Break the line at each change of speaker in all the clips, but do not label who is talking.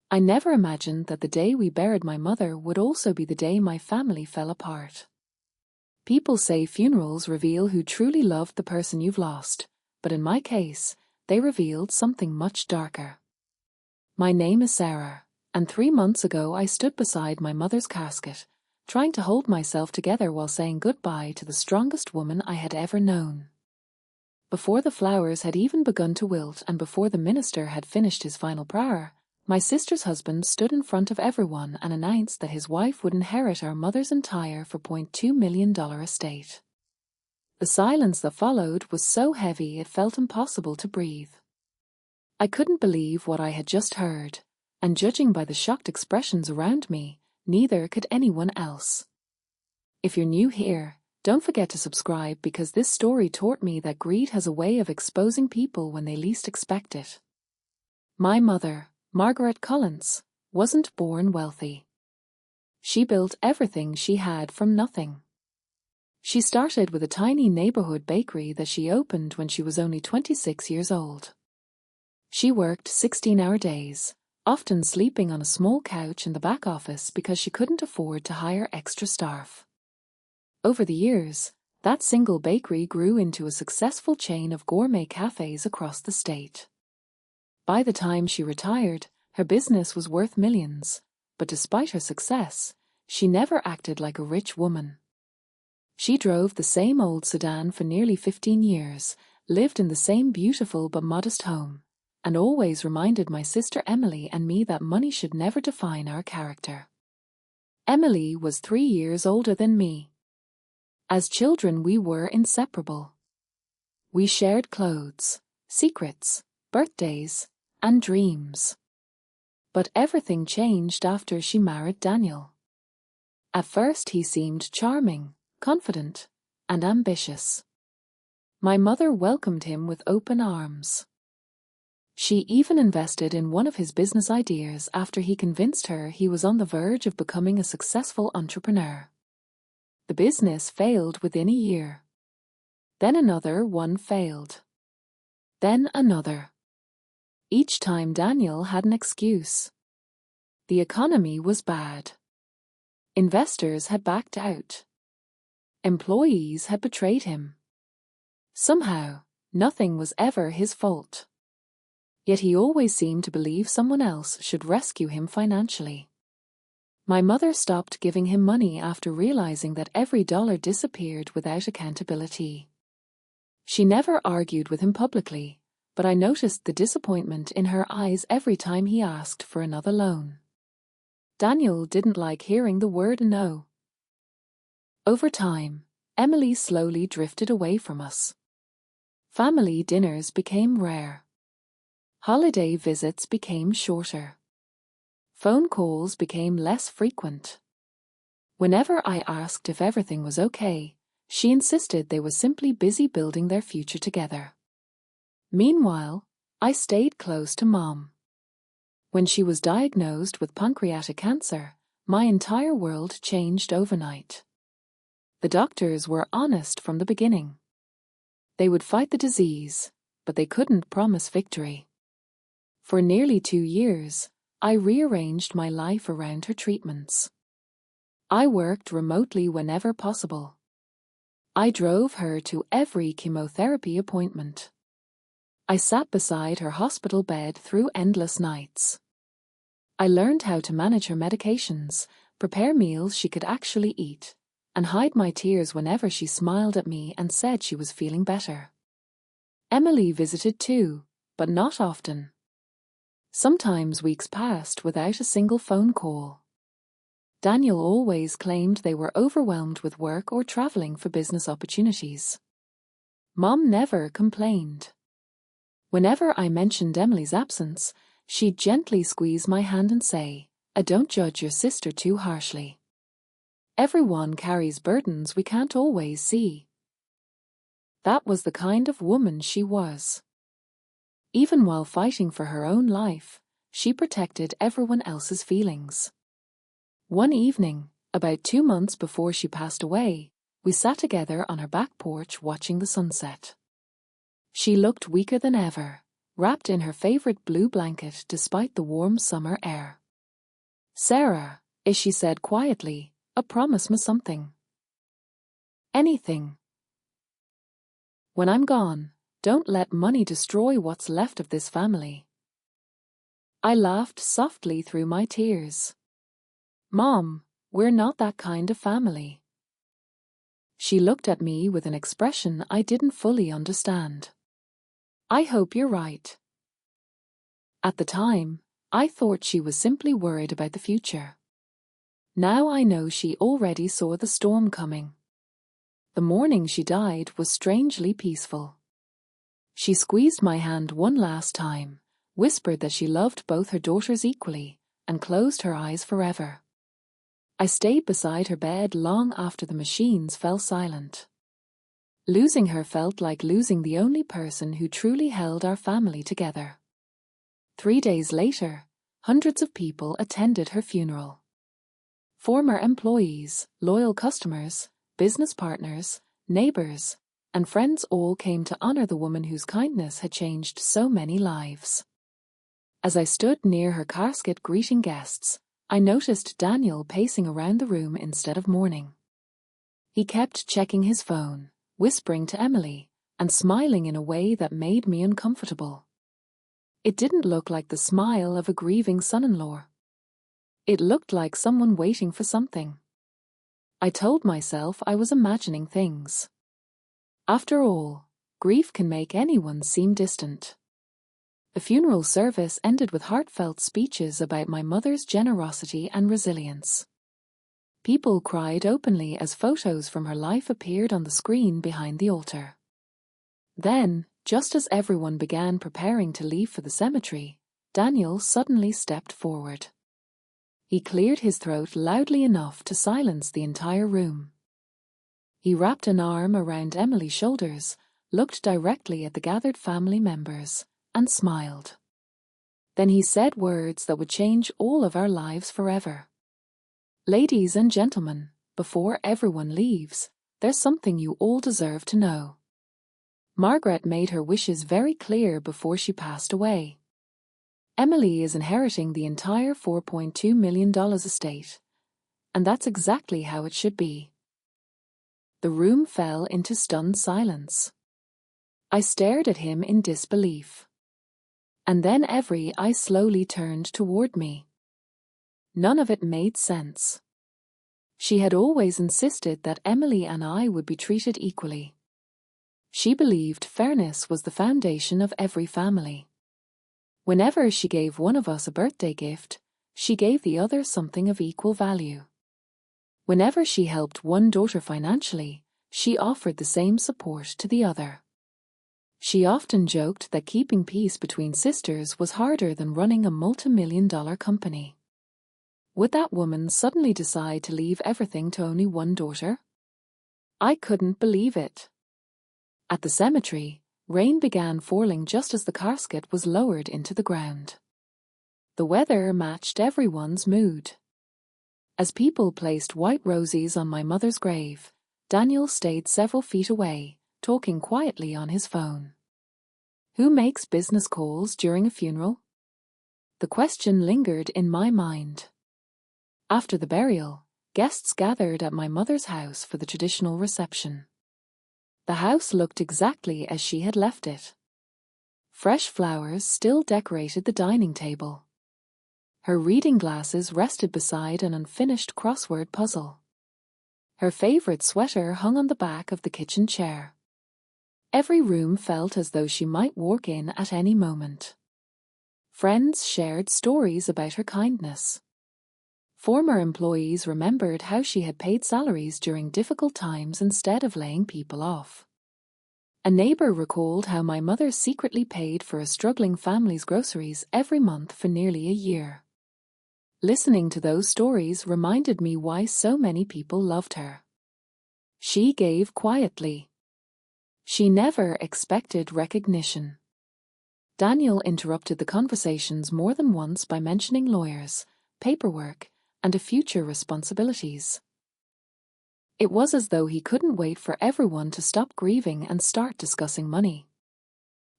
I never imagined that the day we buried my mother would also be the day my family fell apart. People say funerals reveal who truly loved the person you've lost, but in my case, they revealed something much darker. My name is Sarah, and 3 months ago I stood beside my mother's casket, trying to hold myself together while saying goodbye to the strongest woman I had ever known. Before the flowers had even begun to wilt and before the minister had finished his final prayer, my sister's husband stood in front of everyone and announced that his wife would inherit our mother's entire $4.2 million estate. The silence that followed was so heavy it felt impossible to breathe. I couldn't believe what I had just heard, and judging by the shocked expressions around me, neither could anyone else. If you're new here, don't forget to subscribe because this story taught me that greed has a way of exposing people when they least expect it. My mother, Margaret Collins, wasn't born wealthy. She built everything she had from nothing. She started with a tiny neighborhood bakery that she opened when she was only 26 years old. She worked 16-hour days, often sleeping on a small couch in the back office because she couldn't afford to hire extra staff. Over the years, that single bakery grew into a successful chain of gourmet cafes across the state. By the time she retired, her business was worth millions, but despite her success, she never acted like a rich woman. She drove the same old sedan for nearly 15 years, lived in the same beautiful but modest home, and always reminded my sister Emily and me that money should never define our character. Emily was 3 years older than me. As children, we were inseparable. We shared clothes, secrets, birthdays, and dreams. But everything changed after she married Daniel. At first he seemed charming, confident, and ambitious. My mother welcomed him with open arms. She even invested in one of his business ideas after he convinced her he was on the verge of becoming a successful entrepreneur. The business failed within a year. Then another one failed. Then another. Each time Daniel had an excuse. The economy was bad. Investors had backed out. Employees had betrayed him. Somehow, nothing was ever his fault. Yet he always seemed to believe someone else should rescue him financially. My mother stopped giving him money after realizing that every dollar disappeared without accountability. She never argued with him publicly, but I noticed the disappointment in her eyes every time he asked for another loan. Daniel didn't like hearing the word no. Over time, Emily slowly drifted away from us. Family dinners became rare. Holiday visits became shorter. Phone calls became less frequent. Whenever I asked if everything was okay, she insisted they were simply busy building their future together. Meanwhile, I stayed close to Mom. When she was diagnosed with pancreatic cancer, my entire world changed overnight. The doctors were honest from the beginning. They would fight the disease, but they couldn't promise victory. For nearly 2 years, I rearranged my life around her treatments. I worked remotely whenever possible. I drove her to every chemotherapy appointment. I sat beside her hospital bed through endless nights. I learned how to manage her medications, prepare meals she could actually eat, and hide my tears whenever she smiled at me and said she was feeling better. Emily visited too, but not often. Sometimes weeks passed without a single phone call. Daniel always claimed they were overwhelmed with work or traveling for business opportunities. Mom never complained. Whenever I mentioned Emily's absence, she'd gently squeeze my hand and say, "Don't judge your sister too harshly. Everyone carries burdens we can't always see." That was the kind of woman she was. Even while fighting for her own life, she protected everyone else's feelings. One evening, about 2 months before she passed away, we sat together on her back porch watching the sunset. She looked weaker than ever, wrapped in her favorite blue blanket despite the warm summer air. "Sarah," she said quietly, promise me something." "Anything." "When I'm gone, don't let money destroy what's left of this family." I laughed softly through my tears. "Mom, we're not that kind of family." She looked at me with an expression I didn't fully understand. "I hope you're right." At the time, I thought she was simply worried about the future. Now I know she already saw the storm coming. The morning she died was strangely peaceful. She squeezed my hand one last time, whispered that she loved both her daughters equally, and closed her eyes forever. I stayed beside her bed long after the machines fell silent. Losing her felt like losing the only person who truly held our family together. 3 days later, hundreds of people attended her funeral. Former employees, loyal customers, business partners, neighbors, and friends all came to honor the woman whose kindness had changed so many lives. As I stood near her casket greeting guests, I noticed Daniel pacing around the room instead of mourning. He kept checking his phone, whispering to Emily, and smiling in a way that made me uncomfortable. It didn't look like the smile of a grieving son-in-law. It looked like someone waiting for something. I told myself I was imagining things. After all, grief can make anyone seem distant. The funeral service ended with heartfelt speeches about my mother's generosity and resilience. People cried openly as photos from her life appeared on the screen behind the altar. Then, just as everyone began preparing to leave for the cemetery, Daniel suddenly stepped forward. He cleared his throat loudly enough to silence the entire room. He wrapped an arm around Emily's shoulders, looked directly at the gathered family members, and smiled. Then he said words that would change all of our lives forever. "Ladies and gentlemen, before everyone leaves, there's something you all deserve to know. Margaret made her wishes very clear before she passed away. Emily is inheriting the entire $4.2 million estate, and that's exactly how it should be." The room fell into stunned silence. I stared at him in disbelief. And then every eye slowly turned toward me. None of it made sense. She had always insisted that Emily and I would be treated equally. She believed fairness was the foundation of every family. Whenever she gave one of us a birthday gift, she gave the other something of equal value. Whenever she helped one daughter financially, she offered the same support to the other. She often joked that keeping peace between sisters was harder than running a multi-million-dollar company. Would that woman suddenly decide to leave everything to only one daughter? I couldn't believe it. At the cemetery, rain began falling just as the casket was lowered into the ground. The weather matched everyone's mood. As people placed white roses on my mother's grave, Daniel stayed several feet away, talking quietly on his phone. Who makes business calls during a funeral? The question lingered in my mind. After the burial, guests gathered at my mother's house for the traditional reception. The house looked exactly as she had left it. Fresh flowers still decorated the dining table. Her reading glasses rested beside an unfinished crossword puzzle. Her favorite sweater hung on the back of the kitchen chair. Every room felt as though she might walk in at any moment. Friends shared stories about her kindness. Former employees remembered how she had paid salaries during difficult times instead of laying people off. A neighbor recalled how my mother secretly paid for a struggling family's groceries every month for nearly a year. Listening to those stories reminded me why so many people loved her. She gave quietly. She never expected recognition. Daniel interrupted the conversations more than once by mentioning lawyers, paperwork, and future responsibilities. It was as though he couldn't wait for everyone to stop grieving and start discussing money.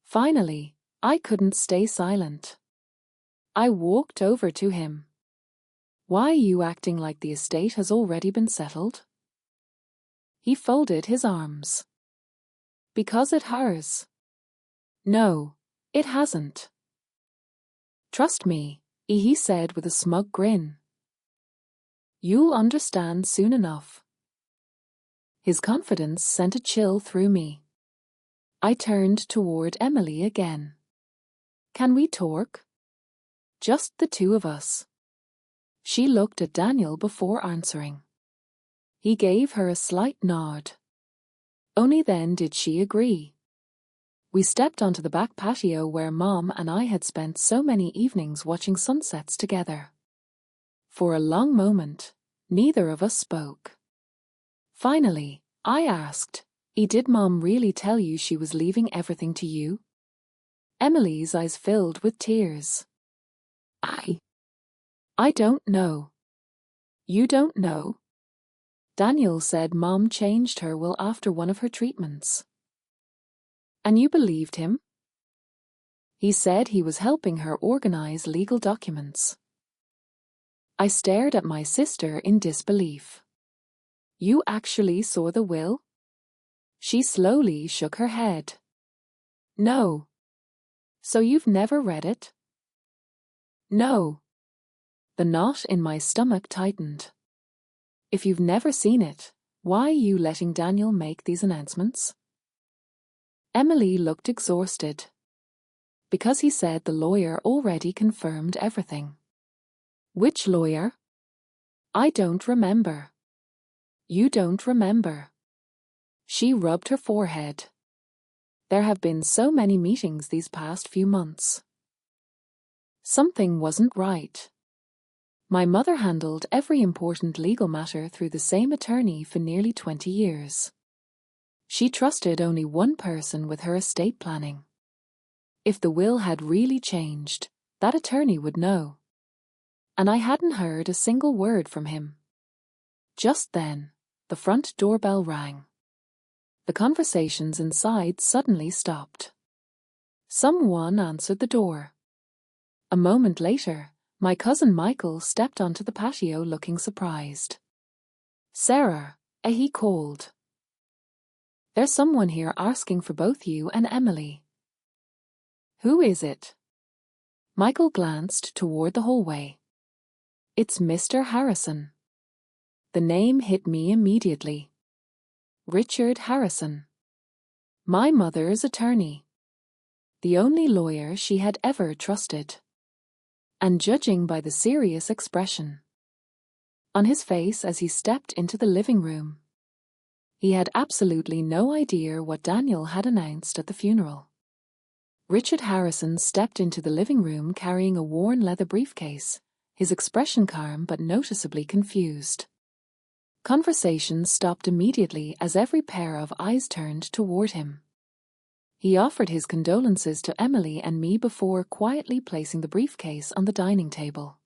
Finally, I couldn't stay silent. I walked over to him. Why are you acting like the estate has already been settled? He folded his arms. Because it has. No, it hasn't. Trust me, he said with a smug grin. You'll understand soon enough. His confidence sent a chill through me. I turned toward Emily again. Can we talk? Just the two of us. She looked at Daniel before answering. He gave her a slight nod. Only then did she agree. We stepped onto the back patio where Mom and I had spent so many evenings watching sunsets together. For a long moment, neither of us spoke. Finally, I asked, did Mom really tell you she was leaving everything to you? Emily's eyes filled with tears. I don't know. You don't know? Daniel said Mom changed her will after one of her treatments. And you believed him? He said he was helping her organize legal documents. I stared at my sister in disbelief. You actually saw the will? She slowly shook her head. No. So you've never read it? No. The knot in my stomach tightened. If you've never seen it, why are you letting Daniel make these announcements? Emily looked exhausted. Because he said the lawyer already confirmed everything. Which lawyer? I don't remember. You don't remember. She rubbed her forehead. There have been so many meetings these past few months. Something wasn't right. My mother handled every important legal matter through the same attorney for nearly 20 years. She trusted only one person with her estate planning. If the will had really changed, that attorney would know. And I hadn't heard a single word from him. Just then, the front doorbell rang. The conversations inside suddenly stopped. Someone answered the door. A moment later, my cousin Michael stepped onto the patio looking surprised. Sarah, he called. There's someone here asking for both you and Emily. Who is it? Michael glanced toward the hallway. It's Mr. Harrison. The name hit me immediately. Richard Harrison. My mother's attorney. The only lawyer she had ever trusted. And judging by the serious expression on his face as he stepped into the living room, he had absolutely no idea what Daniel had announced at the funeral. Richard Harrison stepped into the living room carrying a worn leather briefcase, his expression calm but noticeably confused. Conversation stopped immediately as every pair of eyes turned toward him. He offered his condolences to Emily and me before quietly placing the briefcase on the dining table.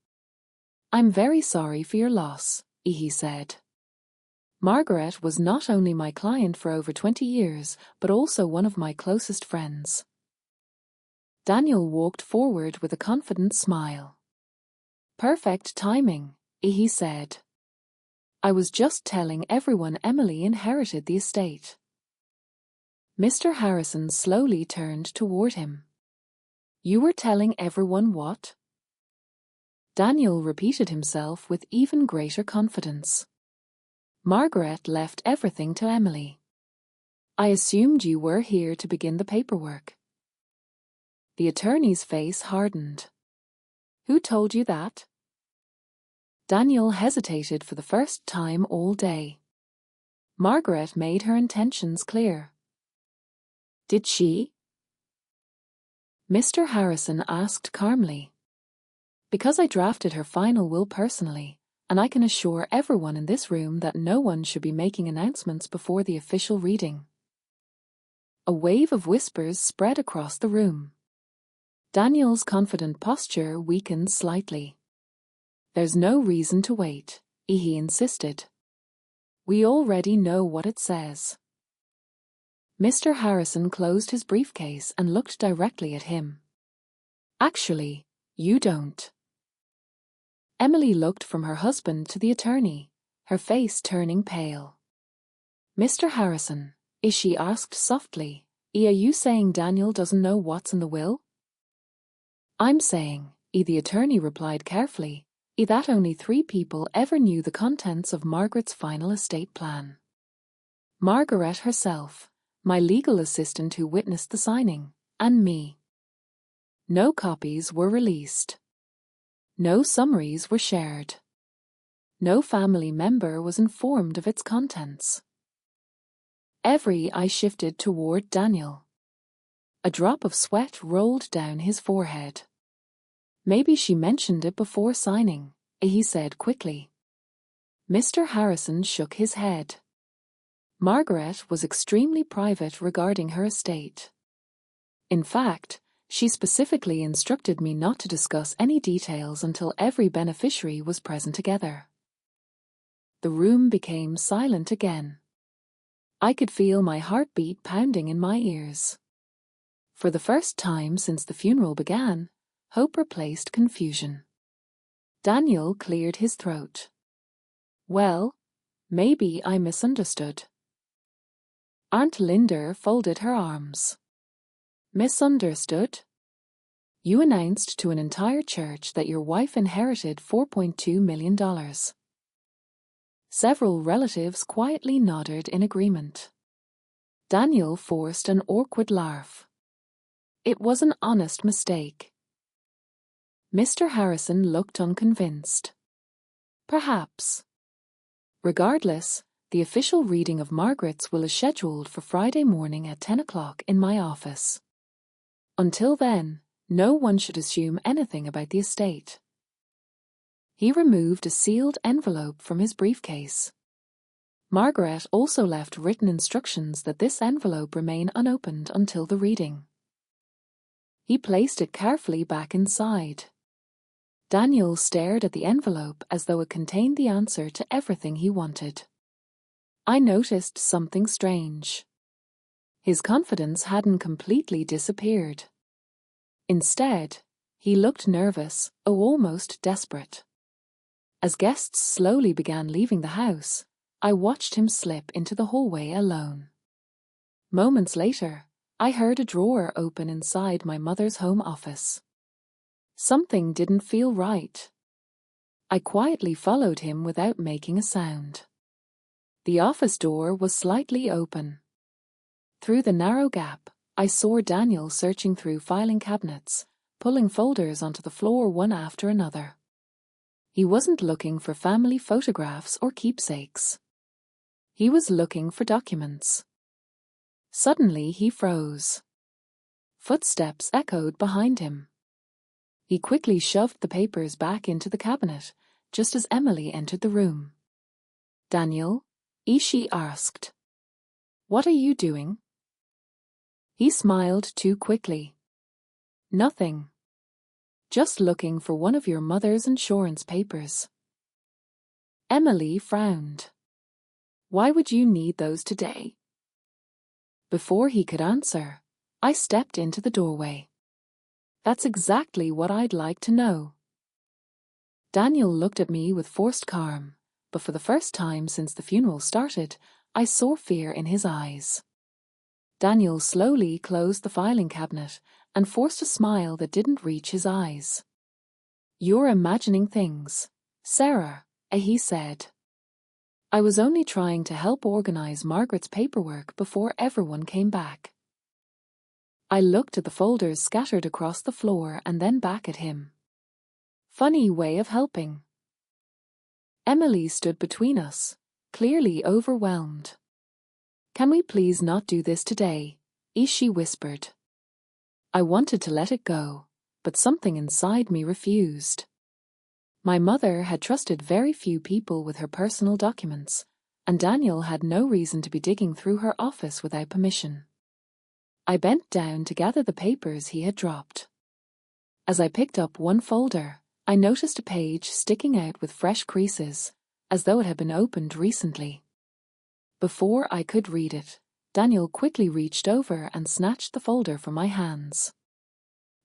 I'm very sorry for your loss, he said. Margaret was not only my client for over 20 years, but also one of my closest friends. Daniel walked forward with a confident smile. Perfect timing, he said. I was just telling everyone Emily inherited the estate. Mr. Harrison slowly turned toward him. You were telling everyone what? Daniel repeated himself with even greater confidence. Margaret left everything to Emily. I assumed you were here to begin the paperwork. The attorney's face hardened. Who told you that? Daniel hesitated for the first time all day. Margaret made her intentions clear. Did she? Mr. Harrison asked calmly. Because I drafted her final will personally, and I can assure everyone in this room that no one should be making announcements before the official reading. A wave of whispers spread across the room. Daniel's confident posture weakened slightly. There's no reason to wait, he insisted. We already know what it says. Mr. Harrison closed his briefcase and looked directly at him. Actually, you don't. Emily looked from her husband to the attorney, her face turning pale. Mr. Harrison, she asked softly, are you saying Daniel doesn't know what's in the will? I'm saying, the attorney replied carefully, that only 3 people ever knew the contents of Margaret's final estate plan. Margaret herself, my legal assistant who witnessed the signing, and me. No copies were released. No summaries were shared. No family member was informed of its contents. Every eye shifted toward Daniel. A drop of sweat rolled down his forehead. Maybe she mentioned it before signing, he said quickly. Mr. Harrison shook his head. Margaret was extremely private regarding her estate. In fact, she specifically instructed me not to discuss any details until every beneficiary was present together. The room became silent again. I could feel my heartbeat pounding in my ears. For the first time since the funeral began, hope replaced confusion. Daniel cleared his throat. Well, maybe I misunderstood. Aunt Linda folded her arms. Misunderstood? You announced to an entire church that your wife inherited $4.2 million. Several relatives quietly nodded in agreement. Daniel forced an awkward laugh. It was an honest mistake. Mr. Harrison looked unconvinced. Perhaps. Regardless, the official reading of Margaret's will is scheduled for Friday morning at 10 o'clock in my office. Until then, no one should assume anything about the estate. He removed a sealed envelope from his briefcase. Margaret also left written instructions that this envelope remain unopened until the reading. He placed it carefully back inside. Daniel stared at the envelope as though it contained the answer to everything he wanted. I noticed something strange. His confidence hadn't completely disappeared. Instead, he looked nervous, almost desperate. As guests slowly began leaving the house, I watched him slip into the hallway alone. Moments later, I heard a drawer open inside my mother's home office. Something didn't feel right. I quietly followed him without making a sound. The office door was slightly open. Through the narrow gap, I saw Daniel searching through filing cabinets, pulling folders onto the floor one after another. He wasn't looking for family photographs or keepsakes. He was looking for documents. Suddenly he froze. Footsteps echoed behind him. He quickly shoved the papers back into the cabinet, just as Emily entered the room. Daniel? She asked. What are you doing? He smiled too quickly. Nothing. Just looking for one of your mother's insurance papers. Emily frowned. Why would you need those today? Before he could answer, I stepped into the doorway. That's exactly what I'd like to know. Daniel looked at me with forced calm, but for the first time since the funeral started, I saw fear in his eyes. Daniel slowly closed the filing cabinet and forced a smile that didn't reach his eyes. You're imagining things, Sarah, he said. I was only trying to help organize Margaret's paperwork before everyone came back. I looked at the folders scattered across the floor and then back at him. Funny way of helping. Emily stood between us, clearly overwhelmed. Can we please not do this today? She whispered. I wanted to let it go, but something inside me refused. My mother had trusted very few people with her personal documents, and Daniel had no reason to be digging through her office without permission. I bent down to gather the papers he had dropped. As I picked up one folder, I noticed a page sticking out with fresh creases, as though it had been opened recently. Before I could read it, Daniel quickly reached over and snatched the folder from my hands.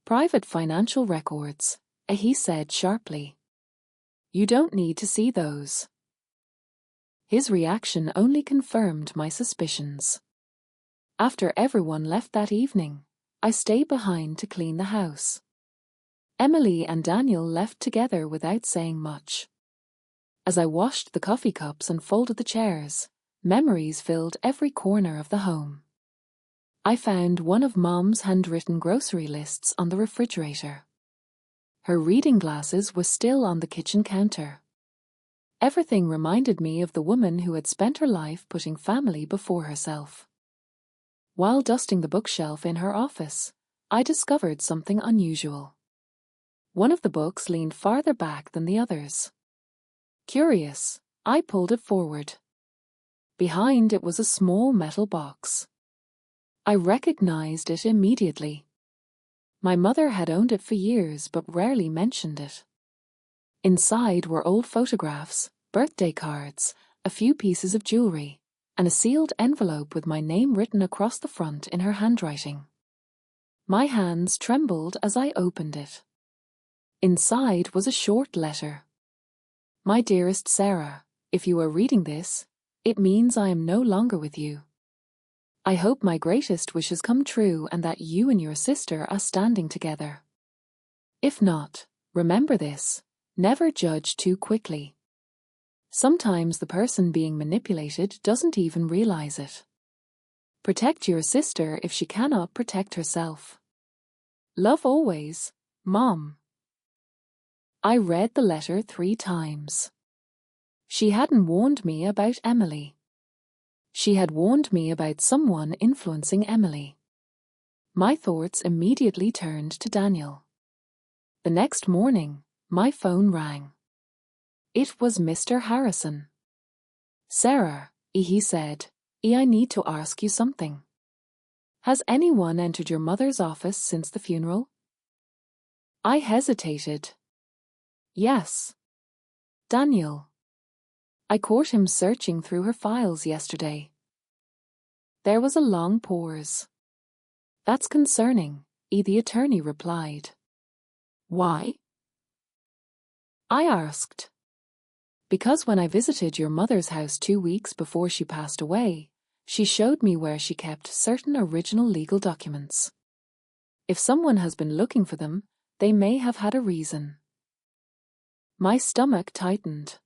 Private financial records, he said sharply. You don't need to see those. His reaction only confirmed my suspicions. After everyone left that evening, I stayed behind to clean the house. Emily and Daniel left together without saying much. As I washed the coffee cups and folded the chairs, memories filled every corner of the home. I found one of Mom's handwritten grocery lists on the refrigerator. Her reading glasses were still on the kitchen counter. Everything reminded me of the woman who had spent her life putting family before herself. While dusting the bookshelf in her office, I discovered something unusual. One of the books leaned farther back than the others. Curious, I pulled it forward. Behind it was a small metal box. I recognized it immediately. My mother had owned it for years but rarely mentioned it. Inside were old photographs, birthday cards, a few pieces of jewelry, and a sealed envelope with my name written across the front in her handwriting. My hands trembled as I opened it. Inside was a short letter. My dearest Sarah, if you are reading this, it means I am no longer with you. I hope my greatest wishes come true and that you and your sister are standing together. If not, remember this, never judge too quickly. Sometimes the person being manipulated doesn't even realize it. Protect your sister if she cannot protect herself. Love always, Mom. I read the letter 3 times. She hadn't warned me about Emily. She had warned me about someone influencing Emily. My thoughts immediately turned to Daniel. The next morning, my phone rang. It was Mr. Harrison. Sarah, he said, I need to ask you something. Has anyone entered your mother's office since the funeral? I hesitated. Yes. Daniel. I caught him searching through her files yesterday. There was a long pause. That's concerning, the attorney replied. Why? I asked. Because when I visited your mother's house 2 weeks before she passed away, she showed me where she kept certain original legal documents. If someone has been looking for them, they may have had a reason. My stomach tightened.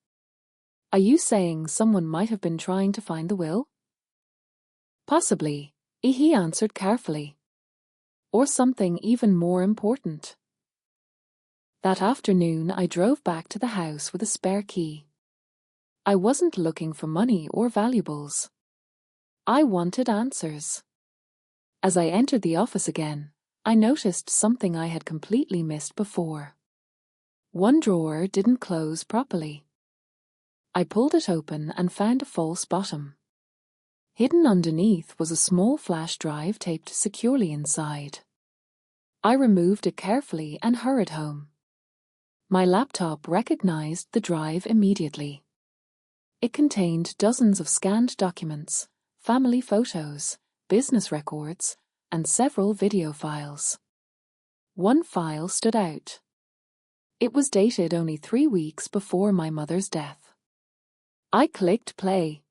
Are you saying someone might have been trying to find the will? Possibly, he answered carefully. Or something even more important. That afternoon I drove back to the house with a spare key. I wasn't looking for money or valuables. I wanted answers. As I entered the office again, I noticed something I had completely missed before. One drawer didn't close properly. I pulled it open and found a false bottom. Hidden underneath was a small flash drive taped securely inside. I removed it carefully and hurried home. My laptop recognized the drive immediately. It contained dozens of scanned documents, family photos, business records, and several video files. One file stood out. It was dated only 3 weeks before my mother's death. I clicked play.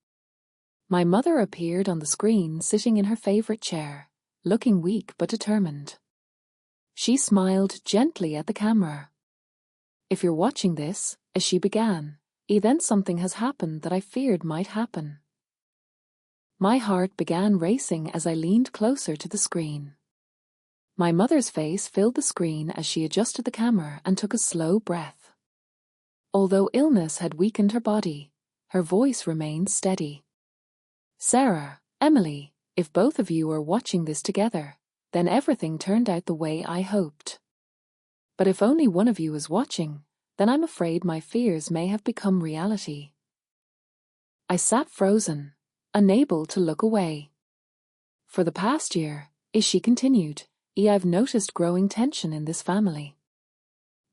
My mother appeared on the screen sitting in her favorite chair, looking weak but determined. She smiled gently at the camera. If you're watching this, as she began, then something has happened that I feared might happen. My heart began racing as I leaned closer to the screen. My mother's face filled the screen as she adjusted the camera and took a slow breath. Although illness had weakened her body, her voice remained steady. Sarah, Emily, if both of you are watching this together, then everything turned out the way I hoped. But if only one of you is watching, then I'm afraid my fears may have become reality. I sat frozen, unable to look away. For the past year, she continued, I've noticed growing tension in this family.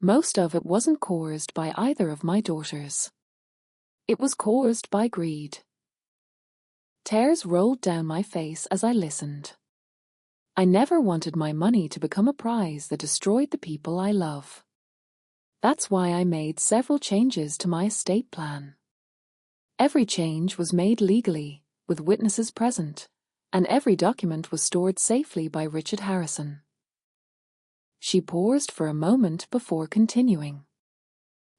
Most of it wasn't caused by either of my daughters. It was caused by greed. Tears rolled down my face as I listened. I never wanted my money to become a prize that destroyed the people I love. That's why I made several changes to my estate plan. Every change was made legally, with witnesses present, and every document was stored safely by Richard Harrison. She paused for a moment before continuing.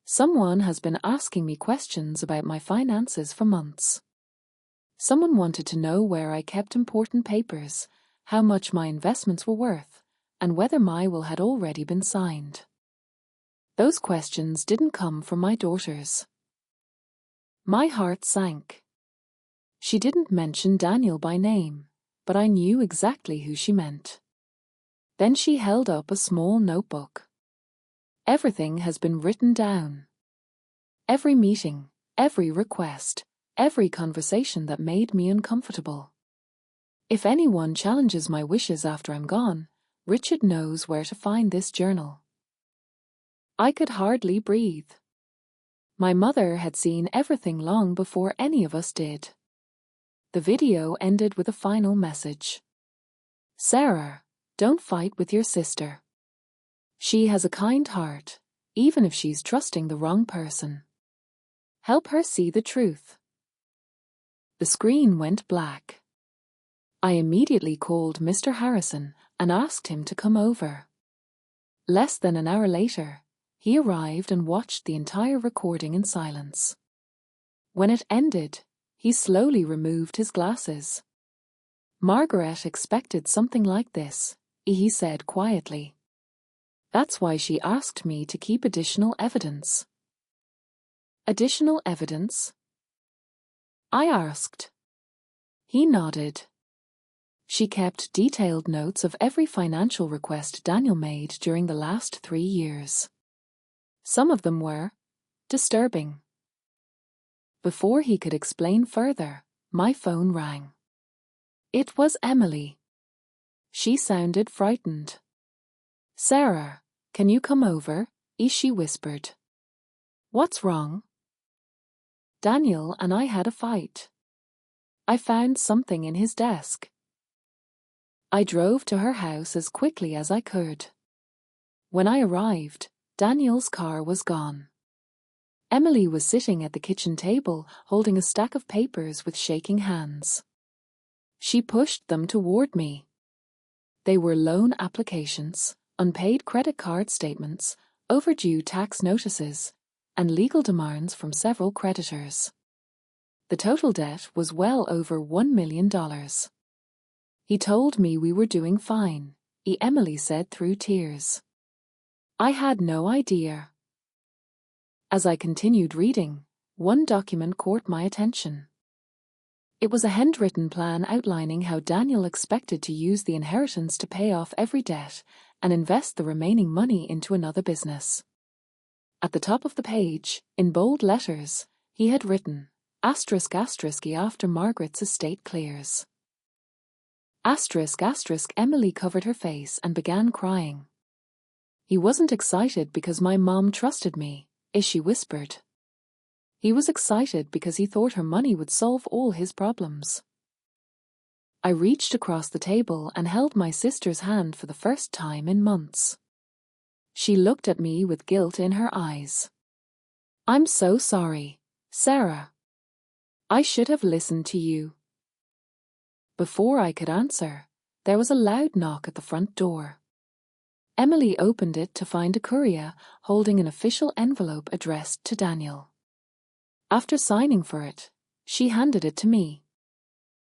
Someone has been asking me questions about my finances for months. Someone wanted to know where I kept important papers, how much my investments were worth, and whether my will had already been signed. Those questions didn't come from my daughters. My heart sank. She didn't mention Daniel by name, but I knew exactly who she meant. Then she held up a small notebook. Everything has been written down. Every meeting, every request, every conversation that made me uncomfortable. If anyone challenges my wishes after I'm gone, Richard knows where to find this journal. I could hardly breathe. My mother had seen everything long before any of us did. The video ended with a final message. Sarah, don't fight with your sister. She has a kind heart, even if she's trusting the wrong person. Help her see the truth. The screen went black. I immediately called Mr. Harrison and asked him to come over. Less than an hour later, he arrived and watched the entire recording in silence. When it ended, he slowly removed his glasses. Margaret expected something like this, he said quietly. That's why she asked me to keep additional evidence. Additional evidence? I asked. He nodded. She kept detailed notes of every financial request Daniel made during the last 3 years. Some of them were disturbing. Before he could explain further, my phone rang. It was Emily. She sounded frightened. Sarah, can you come over? She whispered. What's wrong? Daniel and I had a fight. I found something in his desk. I drove to her house as quickly as I could. When I arrived, Daniel's car was gone. Emily was sitting at the kitchen table holding a stack of papers with shaking hands. She pushed them toward me. They were loan applications, unpaid credit card statements, overdue tax notices, and legal demands from several creditors. The total debt was well over $1 million. He told me we were doing fine, Emily said through tears. I had no idea. As I continued reading, one document caught my attention. It was a handwritten plan outlining how Daniel expected to use the inheritance to pay off every debt and invest the remaining money into another business. At the top of the page, in bold letters, he had written, *** after Margaret's estate clears. ***. Emily covered her face and began crying. He wasn't excited because my mom trusted me, she whispered. He was excited because he thought her money would solve all his problems. I reached across the table and held my sister's hand for the first time in months. She looked at me with guilt in her eyes. I'm so sorry, Sarah. I should have listened to you. Before I could answer, there was a loud knock at the front door. Emily opened it to find a courier holding an official envelope addressed to Daniel. After signing for it, she handed it to me.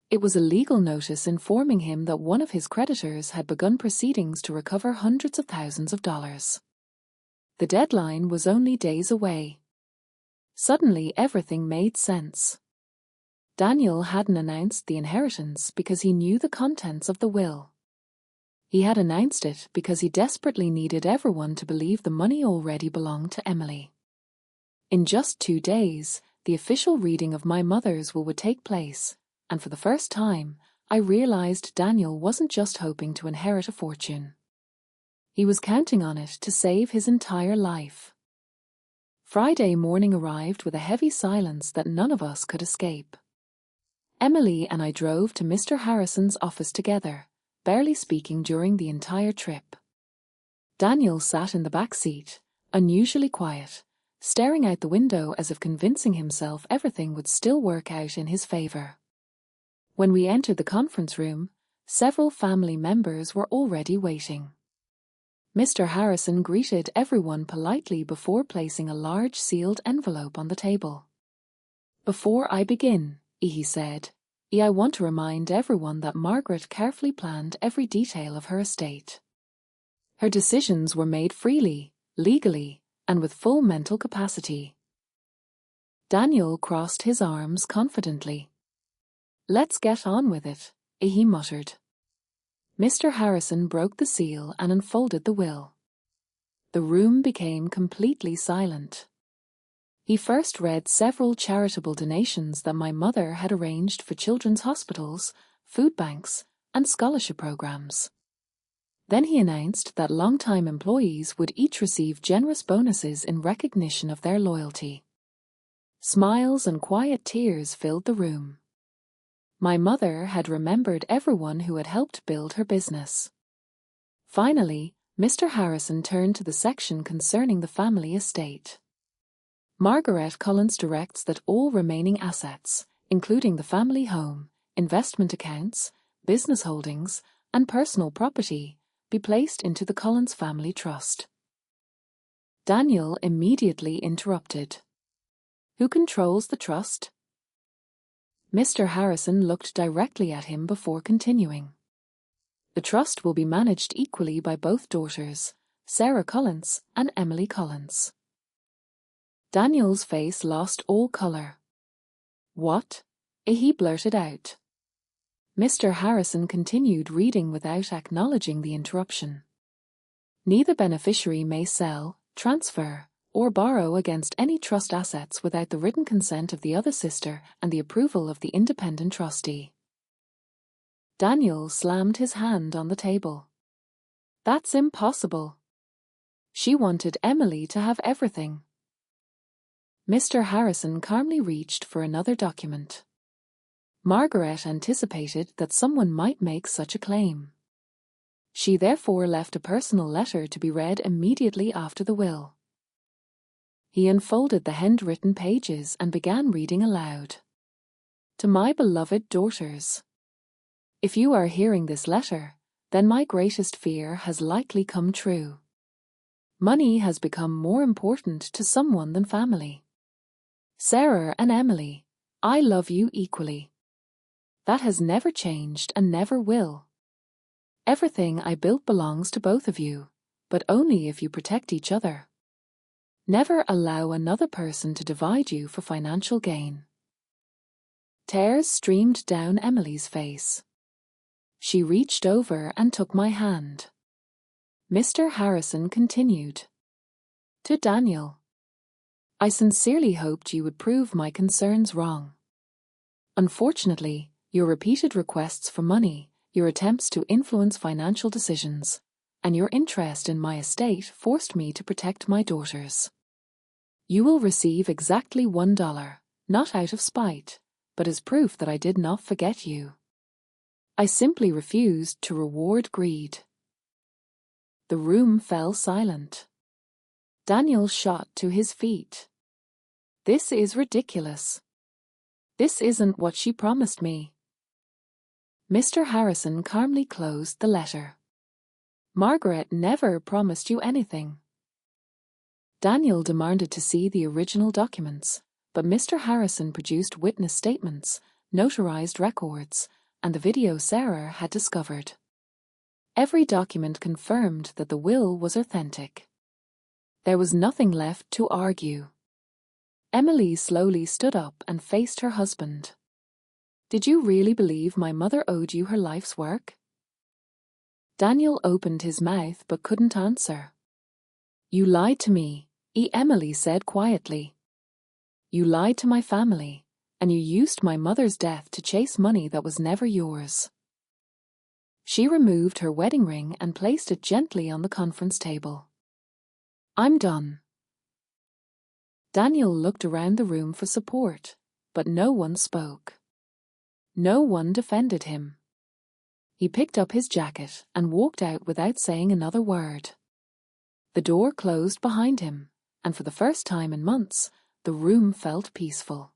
It was a legal notice informing him that one of his creditors had begun proceedings to recover hundreds of thousands of dollars. The deadline was only days away. Suddenly everything made sense. Daniel hadn't announced the inheritance because he knew the contents of the will. He had announced it because he desperately needed everyone to believe the money already belonged to Emily. In just 2 days, the official reading of my mother's will would take place, and for the first time, I realized Daniel wasn't just hoping to inherit a fortune. He was counting on it to save his entire life. Friday morning arrived with a heavy silence that none of us could escape. Emily and I drove to Mr. Harrison's office together, barely speaking during the entire trip. Daniel sat in the back seat, unusually quiet, staring out the window as if convincing himself everything would still work out in his favor. When we entered the conference room, several family members were already waiting. Mr. Harrison greeted everyone politely before placing a large sealed envelope on the table. "Before I begin," he said, "I want to remind everyone that Margaret carefully planned every detail of her estate. Her decisions were made freely, legally, and with full mental capacity." Daniel crossed his arms confidently. "Let's get on with it," he muttered. Mr. Harrison broke the seal and unfolded the will. The room became completely silent. He first read several charitable donations that my mother had arranged for children's hospitals, food banks, and scholarship programs. Then he announced that long-time employees would each receive generous bonuses in recognition of their loyalty. Smiles and quiet tears filled the room. My mother had remembered everyone who had helped build her business. Finally, Mr. Harrison turned to the section concerning the family estate. "Margaret Collins directs that all remaining assets, including the family home, investment accounts, business holdings, and personal property, be placed into the Collins Family Trust." Daniel immediately interrupted. "Who controls the trust?" Mr. Harrison looked directly at him before continuing. "The trust will be managed equally by both daughters, Sarah Collins and Emily Collins." Daniel's face lost all color. "What?" he blurted out. Mr. Harrison continued reading without acknowledging the interruption. "Neither beneficiary may sell, transfer, or borrow against any trust assets without the written consent of the other sister and the approval of the independent trustee." Daniel slammed his hand on the table. "That's impossible. She wanted Emily to have everything." Mr. Harrison calmly reached for another document. Margaret anticipated that someone might make such a claim. She therefore left a personal letter to be read immediately after the will. He unfolded the handwritten pages and began reading aloud. "To my beloved daughters. If you are hearing this letter, then my greatest fear has likely come true. Money has become more important to someone than family. Sarah and Emily, I love you equally. That has never changed and never will. Everything I built belongs to both of you, but only if you protect each other. Never allow another person to divide you for financial gain." Tears streamed down Emily's face. She reached over and took my hand. Mr. Harrison continued. "To Daniel. I sincerely hoped you would prove my concerns wrong. Unfortunately, your repeated requests for money, your attempts to influence financial decisions, and your interest in my estate forced me to protect my daughters. You will receive exactly $1, not out of spite, but as proof that I did not forget you. I simply refused to reward greed." The room fell silent. Daniel shot to his feet. "This is ridiculous. This isn't what she promised me." Mr. Harrison calmly closed the letter. "Margaret never promised you anything." Daniel demanded to see the original documents, but Mr. Harrison produced witness statements, notarized records, and the video Sarah had discovered. Every document confirmed that the will was authentic. There was nothing left to argue. Emily slowly stood up and faced her husband. "Did you really believe my mother owed you her life's work?" Daniel opened his mouth but couldn't answer. "You lied to me," Emily said quietly. "You lied to my family, and you used my mother's death to chase money that was never yours." She removed her wedding ring and placed it gently on the conference table. "I'm done." Daniel looked around the room for support, but no one spoke. No one defended him. He picked up his jacket and walked out without saying another word. The door closed behind him, and for the first time in months, the room felt peaceful.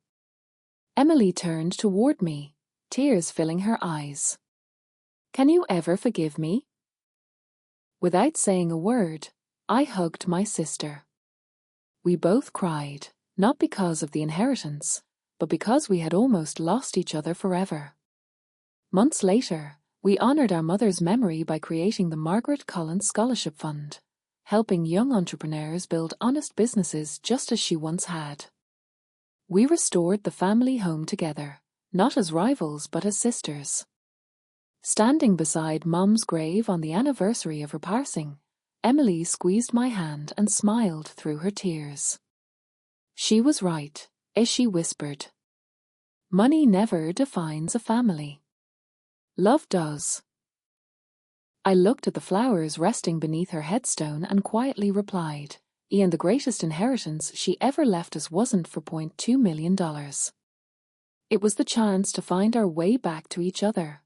Emily turned toward me, tears filling her eyes. "Can you ever forgive me?" Without saying a word, I hugged my sister. We both cried, not because of the inheritance, but because we had almost lost each other forever. Months later, we honored our mother's memory by creating the Margaret Collins Scholarship Fund, helping young entrepreneurs build honest businesses just as she once had. We restored the family home together, not as rivals but as sisters. Standing beside Mom's grave on the anniversary of her passing, Emily squeezed my hand and smiled through her tears. She was right, as she whispered. Money never defines a family. Love does. I looked at the flowers resting beneath her headstone and quietly replied, "Ian, the greatest inheritance she ever left us wasn't for $0.2 million. It was the chance to find our way back to each other.